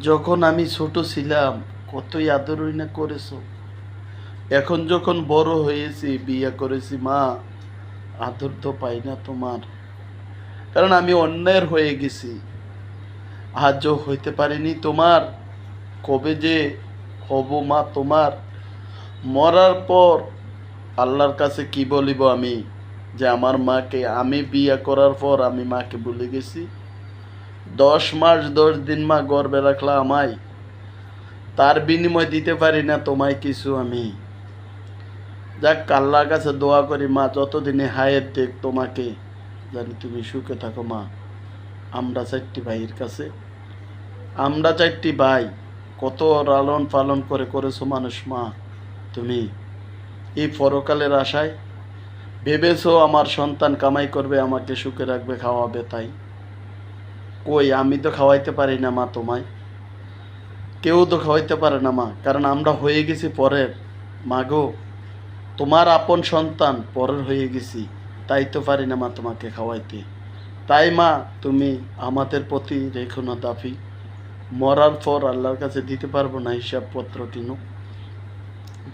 যখন আমি ছোট ছিলাম কতই আদরই না করেছো। এখন যখন বড় হয়েছি বিয়ে করেছি মা, আদর তো পাই না তোমার। কারণ আমি অন্যায়ের হয়ে গেছি, আজও হইতে পারিনি তোমার। কবে যে হব মা তোমার। মরার পর আল্লাহর কাছে কি বলিব আমি, যে আমার মাকে আমি বিয়ে করার পর আমি মাকে ভুলে গেছি। 10 মাস 10 দিন মা গর্ভে রাখলা আমায়, তার বিনিময় দিতে পারি না তোমায় কিছু আমি। যাক, আল্লাহর কাছে দোয়া করি মা যতদিনে হায়াত দেখ তোমাকে জানি তুমি সুখে থাকো মা। আমরা 4টি ভাইয়ের কাছে, আমরা 4টি ভাই, কত লালন পালন করে করেছো মানুষ মা তুমি। এই পরকালের আশায় ভেবেছো আমার সন্তান কামাই করবে, আমাকে সুখে রাখবে, খাওয়াবে, তাই কই আমি তো খাওয়াইতে পারি না মা তোমায়। কেউ তো খাওয়াইতে পারে না মা, কারণ আমরা হয়ে গেছি পরের। মাগো, তোমার আপন সন্তান পরের হয়ে গেছি, তাই তো পারি না মা তোমাকে খাওয়াইতে। তাই মা তুমি আমাদের প্রতি রেখো না দাফি। মরার পর আল্লাহর কাছে দিতে পারবো না হিসাবপত্র কিনো।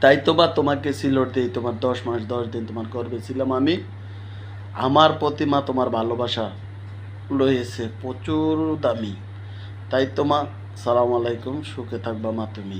তাই তো মা তোমাকে সিলট দিই, তোমার 10 মাস 10 দিন তোমার গর্ভে ছিলাম আমি। আমার প্রতি মা তোমার ভালোবাসা রয়েছে প্রচুর দামি। তাই তো মা, সালাম আলাইকুম, সুখে থাকবা মা তুমি।